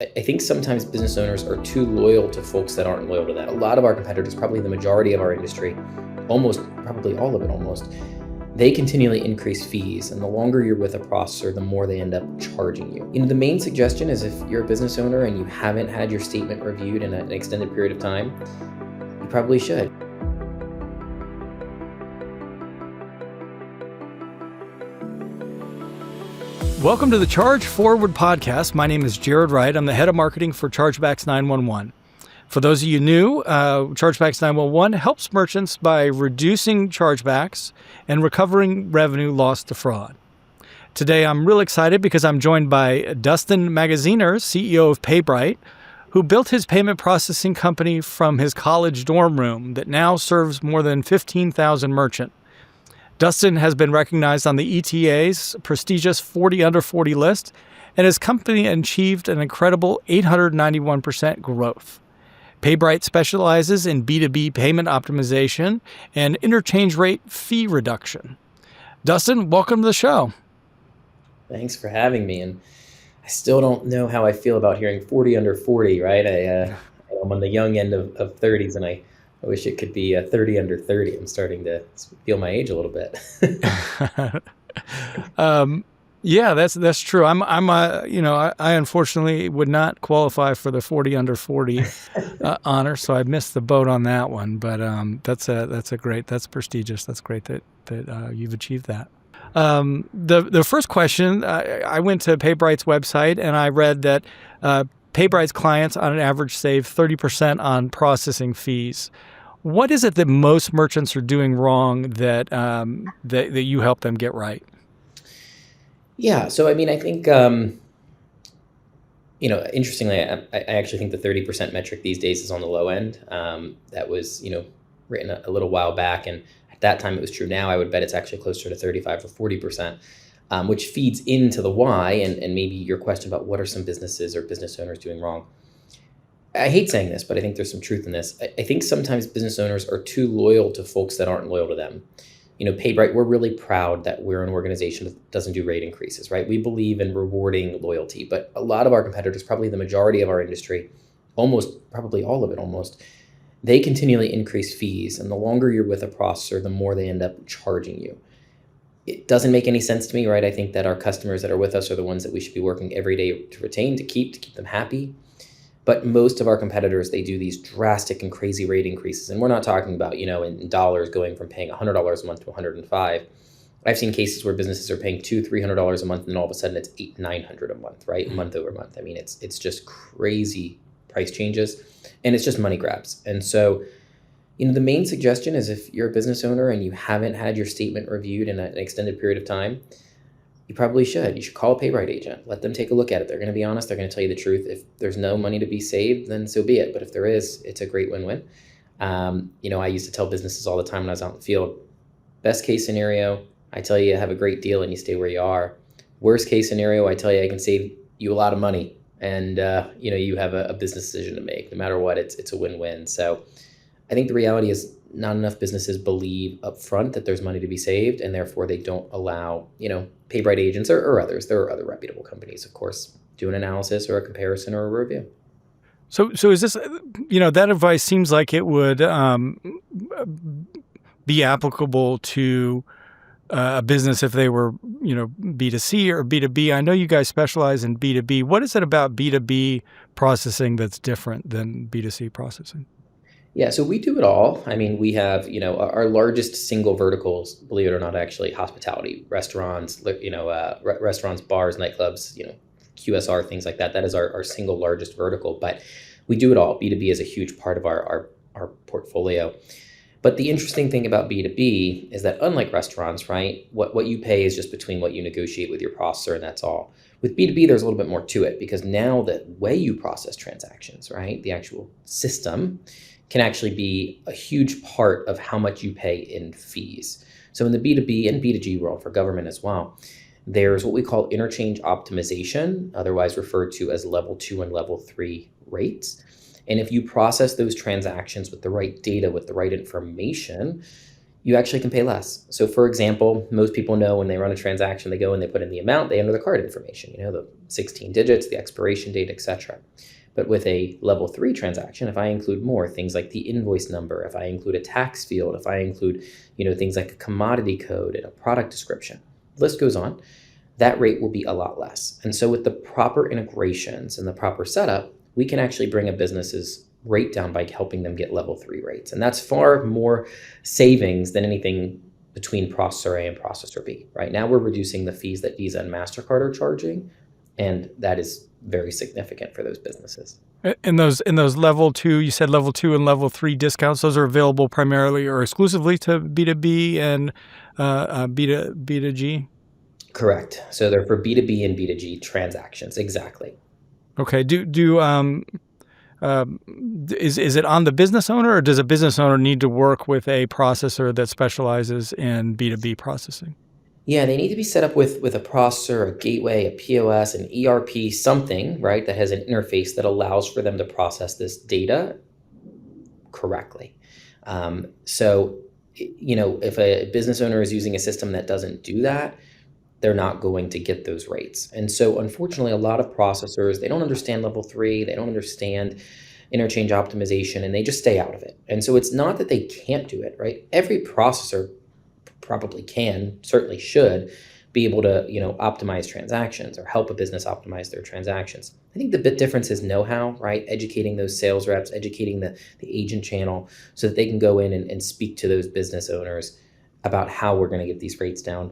I think sometimes business owners are too loyal to folks that aren't loyal to them. A lot of our competitors, probably the majority of our industry, almost probably all of it almost, they continually increase fees. And the longer you're with a processor, the more they end up charging you. The main suggestion is if you're a business owner and you haven't had your statement reviewed in an extended period of time, you probably should. Welcome to the ChargeForward podcast. My name is Jared Wright. I'm the head of marketing for Chargebacks 911. For those of you new, Chargebacks 911 helps merchants by reducing chargebacks and recovering revenue lost to fraud. Today, I'm real excited because I'm joined by Dustin Magaziner, CEO of Paybrite, who built his payment processing company from his college dorm room that now serves more than 15,000 merchants. Dustin has been recognized on the ETA's prestigious 40 Under 40 list, and his company achieved an incredible 891% growth. Paybrite specializes in B2B payment optimization and interchange rate fee reduction. Dustin, welcome to the show. Thanks for having me. And I still don't know how I feel about hearing 40 under 40, right? I'm on the young end of 30s, and I wish it could be 30 under 30. I'm starting to feel my age a little bit. Yeah, that's true. I unfortunately would not qualify for the 40 under 40 honor, so I missed the boat on that one. But that's prestigious. That's great that you've achieved that. The first question, I went to Paybrite's website and I read that Paybrite's clients on an average save 30% on processing fees. What is it that most merchants are doing wrong that you help them get right? Yeah, so I think interestingly, I actually think the 30% metric these days is on the low end. That was written a little while back, and at that time it was true. Now I would bet it's actually closer to 35 or 40%, which feeds into the why and maybe your question about what are some businesses or business owners doing wrong. I hate saying this, but I think there's some truth in this. I think sometimes business owners are too loyal to folks that aren't loyal to them. Paybrite, we're really proud that we're an organization that doesn't do rate increases, right? We believe in rewarding loyalty, but a lot of our competitors, probably the majority of our industry, almost probably all of it almost, they continually increase fees. And the longer you're with a processor, the more they end up charging you. It doesn't make any sense to me, right? I think that our customers that are with us are the ones that we should be working every day to retain, to keep them happy. But most of our competitors, they do these drastic and crazy rate increases. And we're not talking about, in dollars going from paying $100 a month to $105. I've seen cases where businesses are paying $200, $300 a month, and then all of a sudden it's $800, $900 a month, right? Month over month. It's just crazy price changes, and it's just money grabs. And so, the main suggestion is if you're a business owner and you haven't had your statement reviewed in an extended period of time, you probably should. You should call a Paybrite agent. Let them take a look at it. They're going to be honest. They're going to tell you the truth. If there's no money to be saved, then so be it. But if there is, it's a great win-win. I used to tell businesses all the time when I was out in the field, best case scenario, I tell you have a great deal and you stay where you are. Worst case scenario, I tell you I can save you a lot of money and you have a business decision to make. No matter what, it's a win-win. So I think the reality is not enough businesses believe up front that there's money to be saved, and therefore they don't allow, Paybrite agents or others. There are other reputable companies, of course, do an analysis or a comparison or a review. So is this, that advice seems like it would be applicable to a business if they were, B2C or B2B. I know you guys specialize in B2B. What is it about B2B processing that's different than B2C processing? Yeah, so we do it all. We have, our largest single verticals, believe it or not, actually hospitality, restaurants, restaurants, bars, nightclubs, QSR, things like that. That is our single largest vertical, but we do it all. B2B is a huge part of our portfolio. But the interesting thing about B2B is that unlike restaurants, right, what you pay is just between what you negotiate with your processor, and that's all. With B2B, there's a little bit more to it because now the way you process transactions, right, the actual system can actually be a huge part of how much you pay in fees. So in the B2B and B2G world for government as well, there's what we call interchange optimization, otherwise referred to as level 2 and level 3 rates. And if you process those transactions with the right data, with the right information, you actually can pay less. So for example, most people know when they run a transaction, they go and they put in the amount, they enter the card information, the 16 digits, the expiration date, etc. But with a level 3 transaction, if I include more things like the invoice number, if I include a tax field, if I include, things like a commodity code and a product description, the list goes on, that rate will be a lot less. And so with the proper integrations and the proper setup, we can actually bring a business's rate down by helping them get level 3 rates. And that's far more savings than anything between processor A and processor B. Right now, we're reducing the fees that Visa and MasterCard are charging, and that is very significant for those businesses. In those level 2, you said level 2 and level 3 discounts, those are available primarily or exclusively to B2B and B2G? Correct. So they're for B2B and B2G transactions. Exactly. Okay. Is it on the business owner, or does a business owner need to work with a processor that specializes in B2B processing? Yeah, they need to be set up with a processor, a gateway, a POS, an ERP, something, right, that has an interface that allows for them to process this data correctly. So, if a business owner is using a system that doesn't do that, they're not going to get those rates. And so unfortunately, a lot of processors, they don't understand level 3, they don't understand interchange optimization, and they just stay out of it. And so it's not that they can't do it, right? Every processor probably can, certainly should, be able to, optimize transactions or help a business optimize their transactions. I think the bit difference is know-how, right? Educating those sales reps, educating the agent channel so that they can go in and speak to those business owners about how we're going to get these rates down.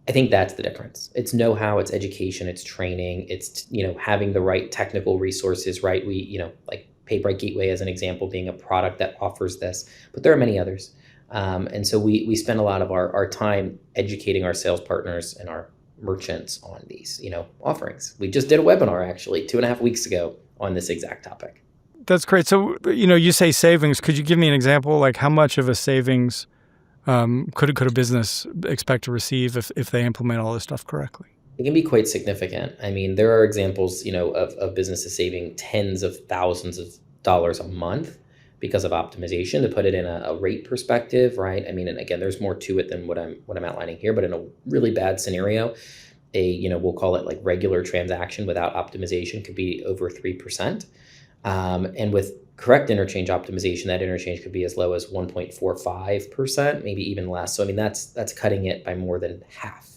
I think that's the difference. It's know-how, it's education, it's training, it's, having the right technical resources, right? We, like Paybrite Gateway as an example, being a product that offers this, but there are many others. And so we spend a lot of our time educating our sales partners and our merchants on these, offerings. We just did a webinar actually 2.5 weeks ago on this exact topic. That's great. So, you say savings. Could you give me an example? Like how much of a savings could a business expect to receive if they implement all this stuff correctly? It can be quite significant. I mean, there are examples, of businesses saving tens of thousands of dollars a month because of optimization. To put it in a rate perspective, right? I mean, and again, there's more to it than what I'm outlining here. But in a really bad scenario, we'll call it like regular transaction without optimization could be over 3%, and with correct interchange optimization, that interchange could be as low as 1.45%, maybe even less. So I mean, that's cutting it by more than half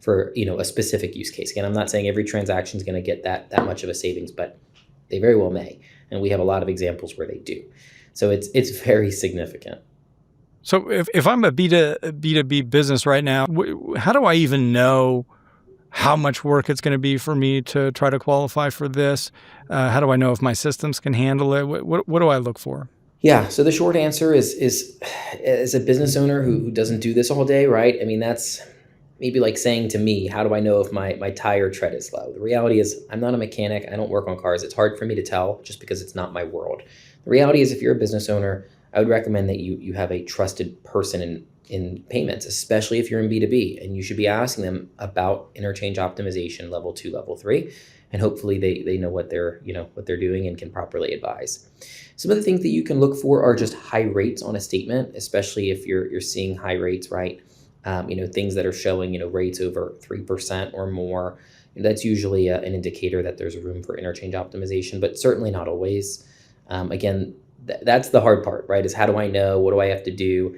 for a specific use case. Again, I'm not saying every transaction is going to get that much of a savings, but they very well may, and we have a lot of examples where they do. So it's very significant. So if I'm a B2B business right now, how do I even know how much work it's going to be for me to try to qualify for this? How do I know if my systems can handle it? What do I look for? Yeah, so the short answer is as a business owner who doesn't do this all day, right? I mean, that's maybe like saying to me, how do I know if my tire tread is low? The reality is I'm not a mechanic. I don't work on cars. It's hard for me to tell just because it's not my world. The reality is if you're a business owner, I would recommend that you have a trusted person in payments, especially if you're in B2B, and you should be asking them about interchange optimization level 2, level 3, and hopefully they know what they're doing and can properly advise. Some of the things that you can look for are just high rates on a statement, especially if you're seeing high rates, right? Things that are showing rates over 3% or more. That's usually an indicator that there's room for interchange optimization, but certainly not always. Again, that's the hard part, right? Is how do I know? What do I have to do?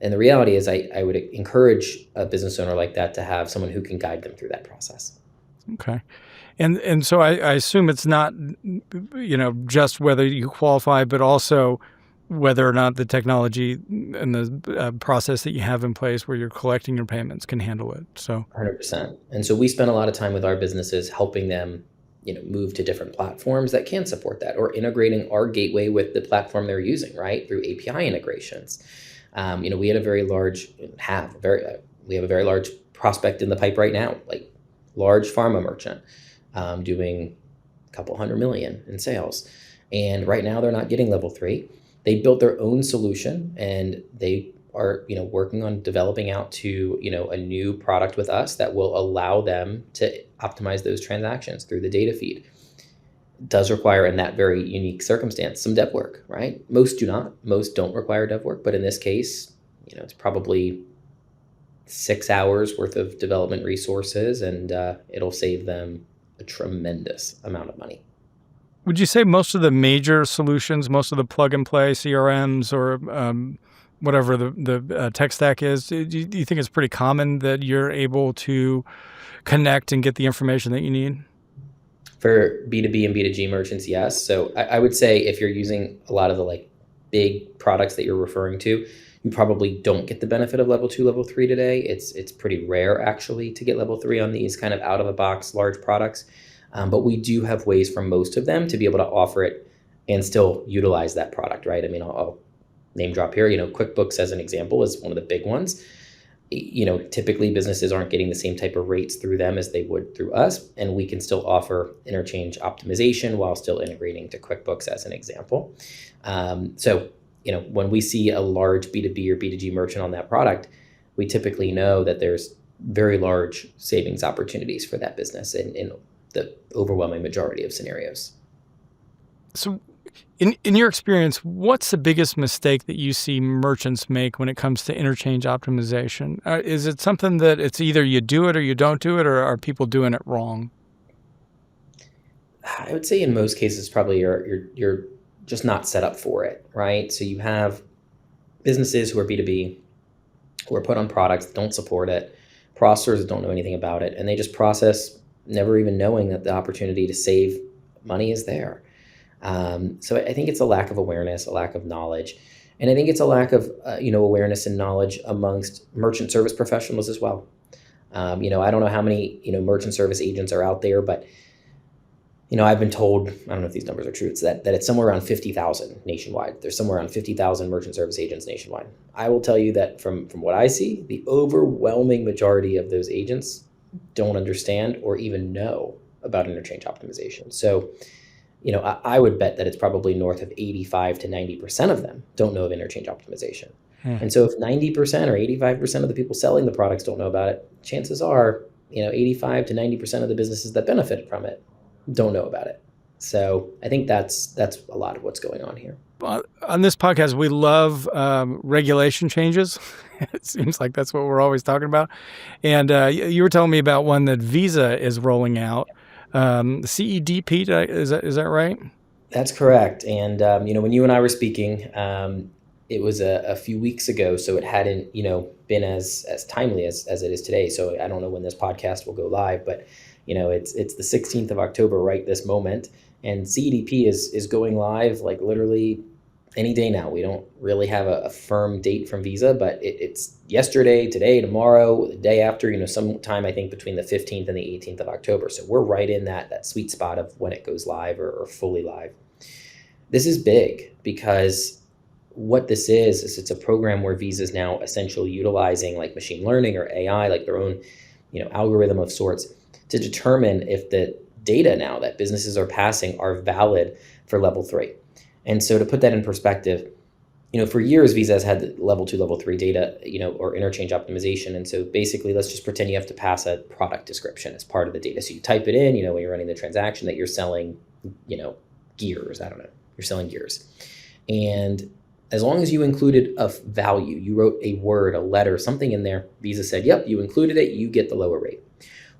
And the reality is I would encourage a business owner like that to have someone who can guide them through that process. Okay. And so I assume it's not, just whether you qualify, but also whether or not the technology and the process that you have in place where you're collecting your payments can handle it. So 100%. And so we spend a lot of time with our businesses helping them move to different platforms that can support that, or integrating our gateway with the platform they're using, right, through API integrations. We had a very large prospect in the pipe right now, like large pharma merchant, doing a couple $100 million in sales. And right now they're not getting level 3. They built their own solution and they are, working on developing out to, a new product with us that will allow them to optimize those transactions through the data feed. It does require, in that very unique circumstance, some dev work, right? Most do not. Most don't require dev work, but in this case, It's probably 6 hours worth of development resources, and it'll save them a tremendous amount of money. Would you say most of the major solutions, most of the plug and play CRMs or whatever the tech stack is, do you think it's pretty common that you're able to connect and get the information that you need? For B2B and B2G merchants, yes. So I would say if you're using a lot of the like big products that you're referring to, you probably don't get the benefit of level 2, level 3 today. It's pretty rare actually to get level 3 on these kind of out of the box large products. But we do have ways for most of them to be able to offer it and still utilize that product, right? I mean, I'll name drop here. QuickBooks as an example is one of the big ones. Typically businesses aren't getting the same type of rates through them as they would through us, and we can still offer interchange optimization while still integrating to QuickBooks as an example. So when we see a large B2B or B2G merchant on that product, we typically know that there's very large savings opportunities for that business in the overwhelming majority of scenarios. So in your experience, what's the biggest mistake that you see merchants make when it comes to interchange optimization? Is it something that it's either you do it or you don't do it, or are people doing it wrong? I would say in most cases, probably you're just not set up for it, right? So you have businesses who are B2B, who are put on products that don't support it, processors that don't know anything about it, and they just process never even knowing that the opportunity to save money is there. So I think it's a lack of awareness, a lack of knowledge, and I think it's a lack of awareness and knowledge amongst merchant service professionals as well. I don't know how many merchant service agents are out there, but I've been told, I don't know if these numbers are true, it's that it's somewhere around 50,000 nationwide. There's somewhere around 50,000 merchant service agents nationwide. I will tell you that from what I see, the overwhelming majority of those agents don't understand or even know about interchange optimization. So I would bet that it's probably north of 85 to 90% of them don't know of interchange optimization. And so if 90% or 85% of the people selling the products don't know about it, chances are, 85 to 90% of the businesses that benefit from it don't know about it. So I think that's a lot of what's going on here. On this podcast, we love regulation changes. It seems like that's what we're always talking about. And you were telling me about one that Visa is rolling out. CEDP, is that right? That's correct. And when you and I were speaking, it was a few weeks ago, so it hadn't been as timely as it is today. So I don't know when this podcast will go live, but it's the 16th of October right this moment, and CEDP is going live like literally any day now. We don't really have a firm date from Visa, but it's yesterday, today, tomorrow, the day after, sometime I think between the 15th and the 18th of October. So we're right in that sweet spot of when it goes live or fully live. This is big because what this is it's a program where Visa is now essentially utilizing like machine learning or AI, like their own, algorithm of sorts, to determine if the data now that businesses are passing are valid for level 3. And so to put that in perspective, for years, Visa has had level 2, level 3 data, or interchange optimization. And so basically, let's just pretend you have to pass a product description as part of the data. So you type it in, when you're running the transaction that you're selling, gears. I don't know. You're selling gears. And as long as you included a value, you wrote a word, a letter, something in there, Visa said, yep, you included it, you get the lower rate.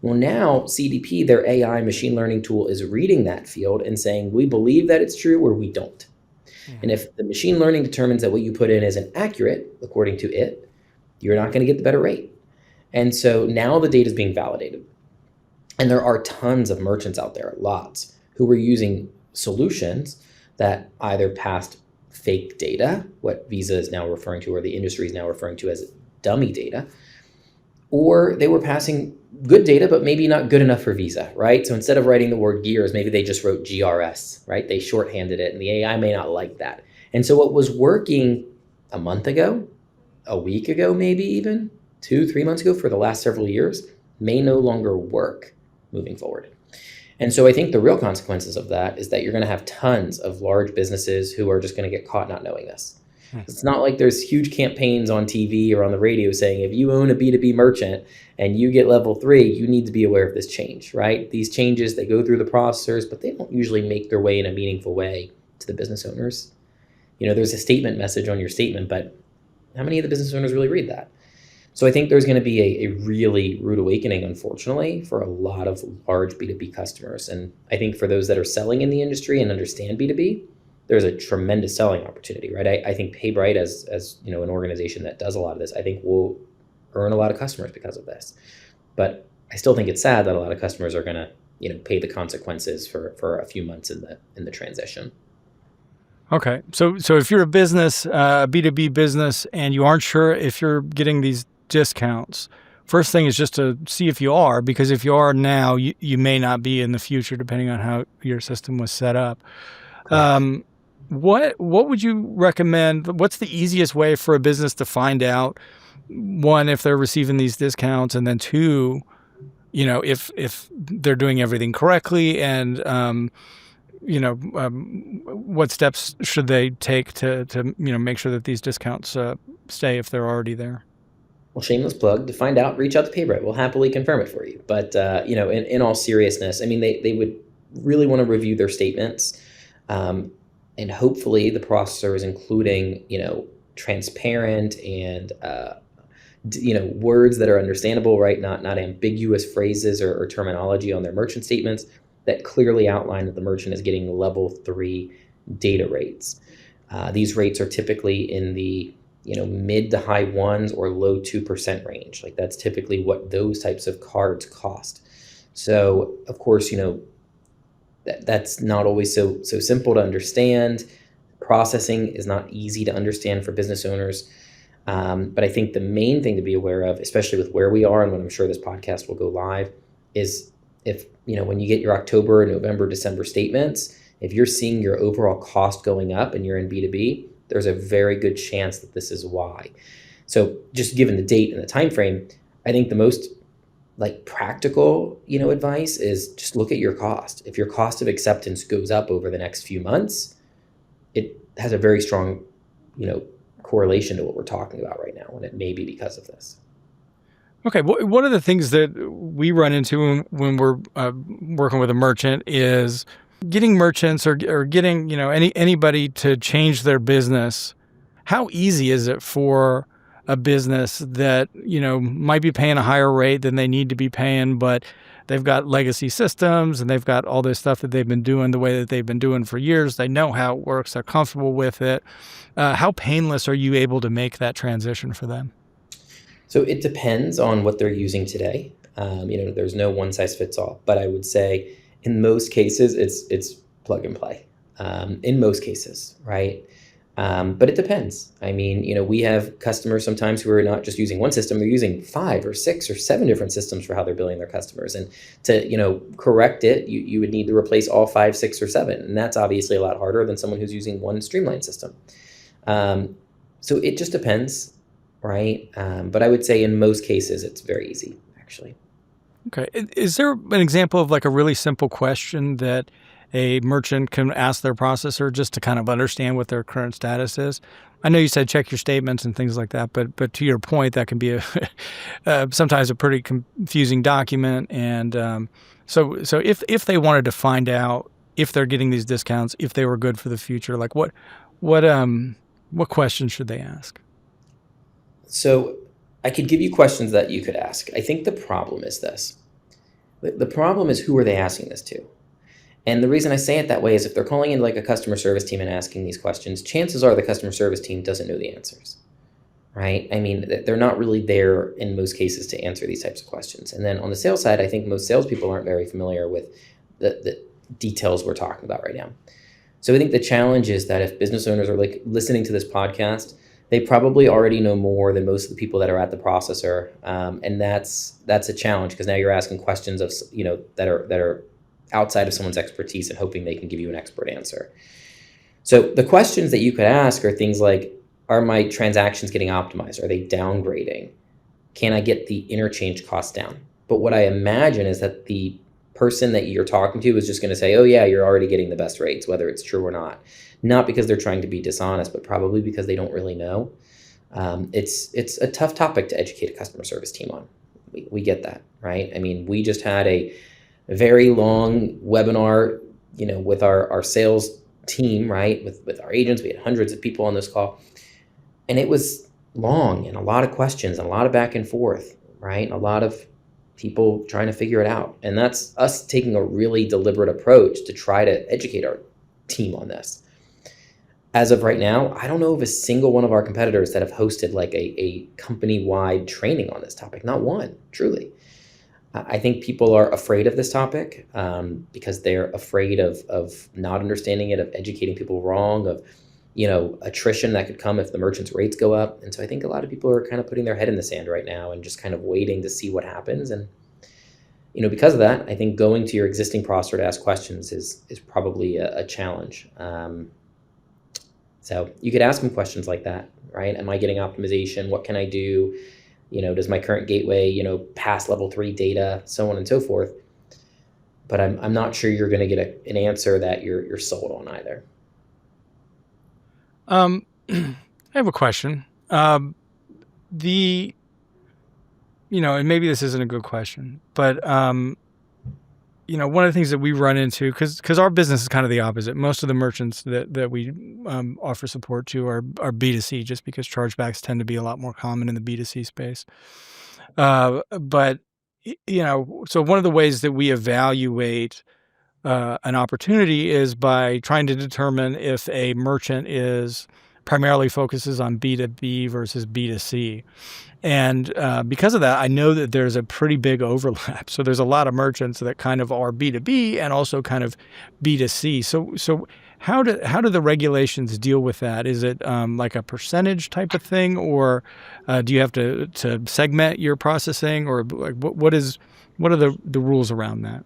Well, now CDP, their AI machine learning tool, is reading that field and saying, we believe that it's true or we don't. And if the machine learning determines that what you put in isn't accurate, according to it, you're not going to get the better rate. And so now the data is being validated. And there are tons of merchants out there, lots, who were using solutions that either passed fake data, what Visa is now referring to, or the industry is now referring to as dummy data, or they were passing good data, but maybe not good enough for Visa, right? So instead of writing the word gears, maybe they just wrote GRS, right? They shorthanded it, and the AI may not like that. And so what was working a month ago, a week ago, maybe even 2-3 months ago for the last several years, may no longer work moving forward. And so I think the real consequences of that is that you're going to have tons of large businesses who are just going to get caught not knowing this. It's not like there's huge campaigns on TV or on the radio saying, if you own a B2B merchant and you get level 3, you need to be aware of this change, right? These changes, they go through the processors, but they don't usually make their way in a meaningful way to the business owners. There's a statement message on your statement, but how many of the business owners really read that? So I think there's going to be a really rude awakening, unfortunately, for a lot of large B2B customers. And I think for those that are selling in the industry and understand B2B, there's a tremendous selling opportunity, right? I think Paybrite, as you know, an organization that does a lot of this, I think will earn a lot of customers because of this. But I still think it's sad that a lot of customers are going to, pay the consequences for a few months in the transition. Okay. So if you're a business, a B2B business, and you aren't sure if you're getting these discounts, first thing is just to see if you are, because if you are now, you may not be in the future, depending on how your system was set up. What would you recommend? What's the easiest way for a business to find out, one, if they're receiving these discounts, and then two, if they're doing everything correctly, and what steps should they take to make sure that these discounts stay if they're already there? Well, shameless plug, to find out, reach out to Paybrite. We'll happily confirm it for you. But, in all seriousness, I mean, they would really want to review their statements. And hopefully the processor is including, transparent and, words that are understandable, right? Not ambiguous phrases or terminology on their merchant statements that clearly outline that the merchant is getting level 3 data rates. These rates are typically in the mid to high 1s or low 2% range. Like that's typically what those types of cards cost. So of course, that's not always so simple to understand. Processing is not easy to understand for business owners. But I think the main thing to be aware of, especially with where we are and when I'm sure this podcast will go live, is if, when you get your October, November, December statements, if you're seeing your overall cost going up and you're in B2B, there's a very good chance that this is why. So just given the date and the time frame, I think the most practical, advice is just look at your cost. If your cost of acceptance goes up over the next few months, it has a very strong, correlation to what we're talking about right now, and it may be because of this. Okay. One of the things that we run into when we're working with a merchant is getting merchants or getting, anybody to change their business. How easy is it for a business that, might be paying a higher rate than they need to be paying, but they've got legacy systems and they've got all this stuff that they've been doing the way that they've been doing for years. They know how it works. They're comfortable with it. How painless are you able to make that transition for them? So it depends on what they're using today. There's no one size fits all, but I would say in most cases, it's plug and play. In most cases, right? But it depends. I mean, we have customers sometimes who are not just using one system, they're using 5 or 6 or 7 different systems for how they're billing their customers. And to, correct it, you would need to replace all 5, 6, or 7. And that's obviously a lot harder than someone who's using one streamlined system. So it just depends, right? But I would say in most cases, it's very easy, actually. Okay. Is there an example of a really simple question that a merchant can ask their processor just to kind of understand what their current status is? I know you said check your statements and things like that, but to your point, that can be sometimes a pretty confusing document. And so if they wanted to find out if they're getting these discounts, if they were good for the future, what questions should they ask? So I could give you questions that you could ask. I think the problem is this. The problem is, who are they asking this to? And the reason I say it that way is if they're calling in a customer service team and asking these questions, chances are the customer service team doesn't know the answers, right? I mean, they're not really there in most cases to answer these types of questions. And then on the sales side, I think most salespeople aren't very familiar with the details we're talking about right now. So I think the challenge is that if business owners are listening to this podcast, they probably already know more than most of the people that are at the processor. And that's a challenge, because now you're asking questions of, that are outside of someone's expertise and hoping they can give you an expert answer. So the questions that you could ask are things like, are my transactions getting optimized? Are they downgrading? Can I get the interchange cost down? But what I imagine is that the person that you're talking to is just going to say, oh yeah, you're already getting the best rates, whether it's true or not. Not because they're trying to be dishonest, but probably because they don't really know. It's a tough topic to educate a customer service team on. We get that, right? I mean, we just had a very long webinar, with our sales team, right? With our agents, we had hundreds of people on this call. And it was long and a lot of questions and a lot of back and forth, right? And a lot of people trying to figure it out. And that's us taking a really deliberate approach to try to educate our team on this. As of right now, I don't know of a single one of our competitors that have hosted like a company-wide training on this topic. Not one, truly. I think people are afraid of this topic because they're afraid of not understanding it, of educating people wrong, of attrition that could come if the merchant's rates go up. And so I think a lot of people are kind of putting their head in the sand right now and just kind of waiting to see what happens. And because of that, I think going to your existing processor to ask questions is probably a challenge. So you could ask them questions like that, right? Am I getting optimization? What can I do? Does my current gateway, pass level 3 data, so on and so forth. But I'm not sure you're going to get an answer that you're sold on either. I have a question. And maybe this isn't a good question, but one of the things that we run into, because our business is kind of the opposite. Most of the merchants that we offer support to are B2C, just because chargebacks tend to be a lot more common in the B2C space. But so one of the ways that we evaluate an opportunity is by trying to determine if a merchant primarily focuses on B2B versus B2C. And because of that, I know that there's a pretty big overlap. So there's a lot of merchants that kind of are B2B and also kind of B2C. So how do the regulations deal with that? Is it like a percentage type of thing, or do you have to segment your processing, or like what are the rules around that?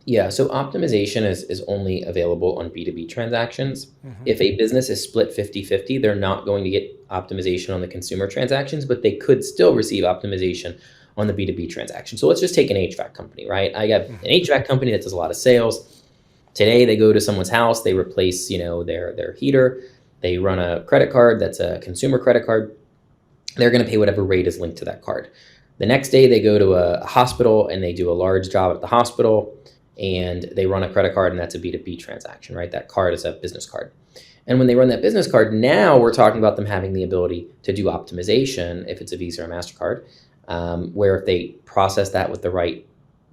Yeah, so optimization is only available on B2B transactions. If a business is split 50-50, they're not going to get optimization on the consumer transactions, but they could still receive optimization on the B2B transaction. So let's just take an HVAC company, right? I got an HVAC company that does a lot of sales. Today they go to someone's house, they replace, their heater, they run a credit card that's a consumer credit card. They're going to pay whatever rate is linked to that card. The next day they go to a hospital and they do a large job at the hospital, and they run a credit card, and that's a B2B transaction, right? That card is a business card. And when they run that business card, now we're talking about them having the ability to do optimization if it's a Visa or MasterCard, where if they process that with the right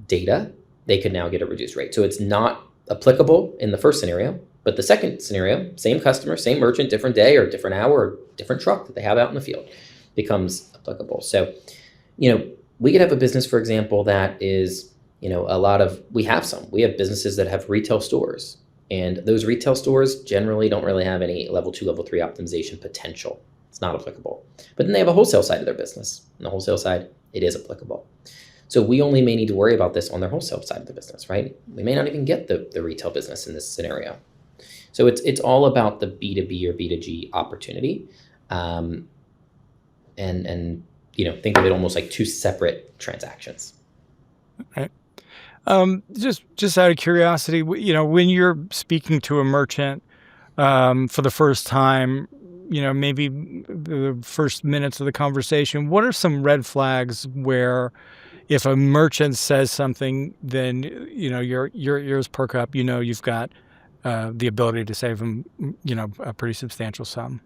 data, they could now get a reduced rate. So it's not applicable in the first scenario, but the second scenario, same customer, same merchant, different day or different hour or different truck that they have out in the field, becomes applicable. So, we could have a business, for example, that is we have businesses that have retail stores, and those retail stores generally don't really have any level 2, level 3 optimization potential. It's not applicable. But then they have a wholesale side of their business. On the wholesale side, it is applicable. So we only may need to worry about this on their wholesale side of the business, right? We may not even get the retail business in this scenario. So it's all about the B2B or B2G opportunity. And think of it almost like 2 separate transactions. Okay. Just out of curiosity, when you're speaking to a merchant for the first time, maybe the first minutes of the conversation, what are some red flags where if a merchant says something, then your ears perk up, you've got the ability to save them, a pretty substantial sum?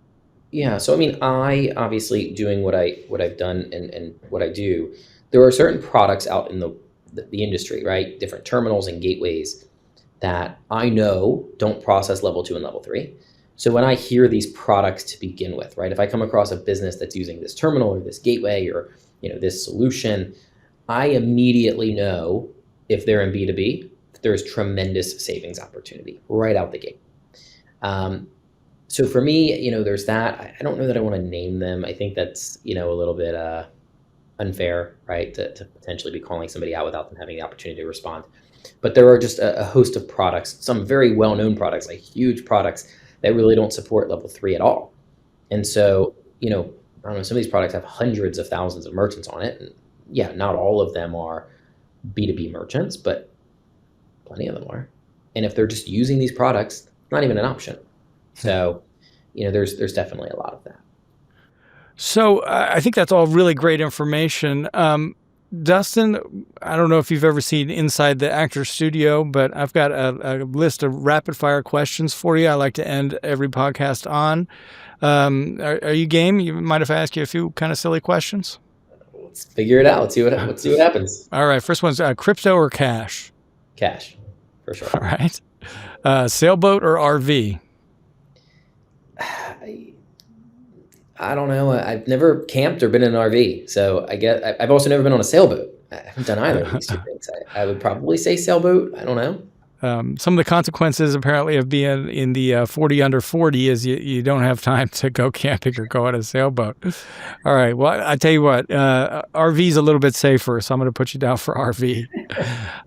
Yeah, so I obviously, doing what I've done and what I do, there are certain products out in the industry, right? Different terminals and gateways that I know don't process level 2 and level 3. So when I hear these products to begin with, right? If I come across a business that's using this terminal or this gateway or this solution, I immediately know if they're in B2B, there's tremendous savings opportunity right out the gate. So for me, there's that. I don't know that I want to name them. I think that's a little bit unfair, right, to potentially be calling somebody out without them having the opportunity to respond. But there are just a host of products, some very well-known products, like huge products that really don't support level 3 at all. And so, I don't know, some of these products have hundreds of thousands of merchants on it. And yeah, not all of them are B2B merchants, but plenty of them are. And if they're just using these products, not even an option. So, there's definitely a lot of that. So I think that's all really great information. Dustin, I don't know if you've ever seen Inside the Actor's Studio, but I've got a list of rapid fire questions for you. I like to end every podcast on. Are you game? You mind if I ask you a few kind of silly questions? Let's figure it out. Let's see what happens. All right. First one's crypto or cash? Cash, for sure. All right. Sailboat or RV? I don't know. I've never camped or been in an RV, so I guess I've also never been on a sailboat. I haven't done either of these two things. I would probably say sailboat. I don't know. Some of the consequences apparently of being in the 40 under 40 is you don't have time to go camping or go on a sailboat. All right. Well, I tell you what, RV is a little bit safer, so I'm going to put you down for RV.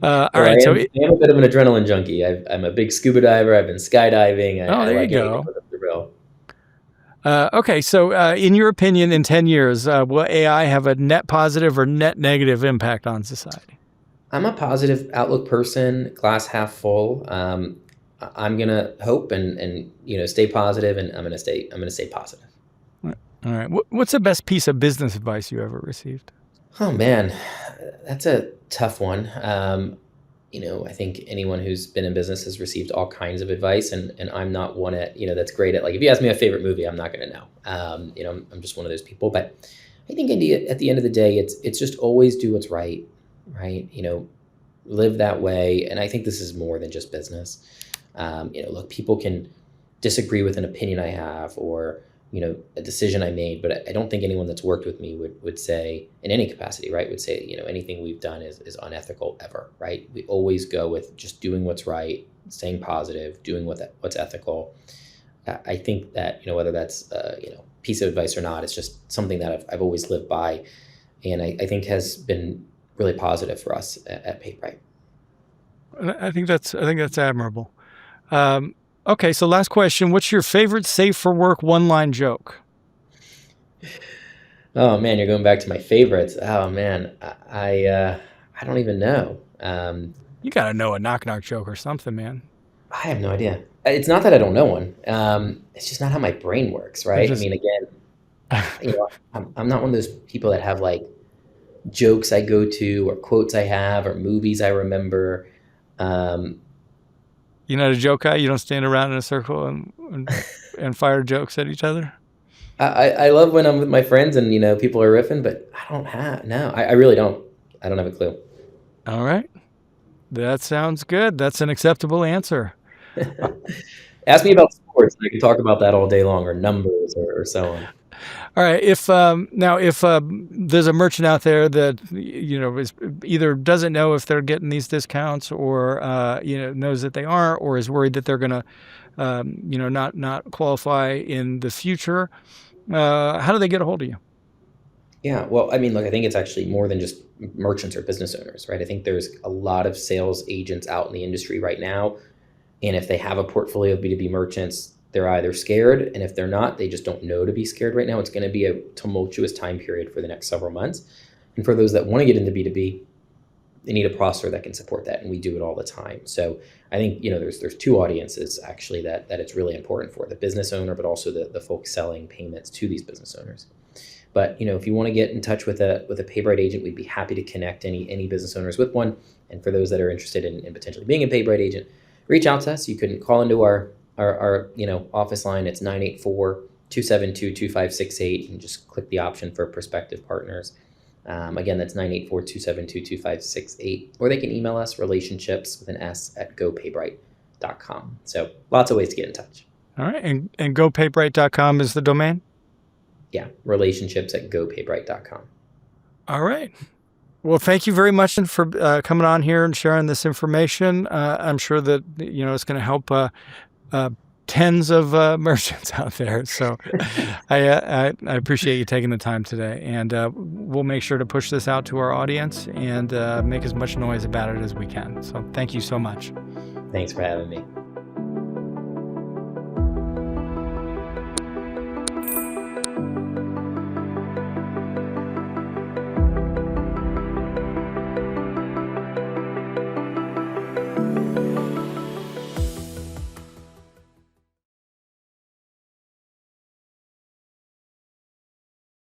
All right. I'm a bit of an adrenaline junkie. I'm a big scuba diver. I've been skydiving. There you go. Thrill. Okay. So in your opinion, in 10 years, will AI have a net positive or net negative impact on society? I'm a positive outlook person, glass half full. I'm gonna hope and stay positive, and I'm gonna stay positive. All right. What's the best piece of business advice you ever received? Oh man, that's a tough one. I think anyone who's been in business has received all kinds of advice, and I'm not one that's great at, like, if you ask me a favorite movie, I'm not gonna know. I'm just one of those people. But I think at the end of the day, it's just always do what's right. Right. Live that way. And I think this is more than just business. Look, people can disagree with an opinion I have or, a decision I made, but I don't think anyone that's worked with me would say in any capacity, right, would say, anything we've done is unethical ever. Right. We always go with just doing what's right, staying positive, doing what's ethical. I think that, whether that's, piece of advice or not, it's just something that I've always lived by. And I think has been really positive for us at Paybrite. I think that's admirable. Okay, so last question: what's your favorite safe for work one-line joke? Oh man, you're going back to my favorites. Oh man, I don't even know. You got to know a knock-knock joke or something, man. I have no idea. It's not that I don't know one. It's just not how my brain works, right? I mean, again, I'm not one of those people that have like jokes I go to or quotes I have or movies I remember. You're not a joke guy? You don't stand around in a circle and fire jokes at each other? I love when I'm with my friends and, people are riffing, but I really don't. I don't have a clue. All right. That sounds good. That's an acceptable answer. Ask me about sports. I can talk about that all day long, or numbers or so on. All right. If there's a merchant out there that is either doesn't know if they're getting these discounts, or knows that they are, or is worried that they're going to not qualify in the future, how do they get a hold of you? Yeah. Well, I mean, look, I think it's actually more than just merchants or business owners, right? I think there's a lot of sales agents out in the industry right now, and if they have a portfolio of B2B merchants, they're either scared, and if they're not, they just don't know to be scared right now. It's going to be a tumultuous time period for the next several months. And for those that want to get into B2B, they need a processor that can support that, and we do it all the time. So I think there's two audiences actually that it's really important for: the business owner, but also the folks selling payments to these business owners. But if you want to get in touch with a Paybrite agent, we'd be happy to connect any business owners with one. And for those that are interested in potentially being a Paybrite agent, reach out to us. You can call into our office line. It's 984-272-2568, and just click the option for prospective partners. Again, that's 984-272-2568, or they can email us relationships with an S at gopaybrite.com. So lots of ways to get in touch. All right. And gopaybrite.com is the domain? Yeah. Relationships at gopaybrite.com. All right. Well, thank you very much for coming on here and sharing this information. I'm sure that, it's going to help tens of merchants out there. So I appreciate you taking the time today, and we'll make sure to push this out to our audience and make as much noise about it as we can. So thank you so much. Thanks for having me.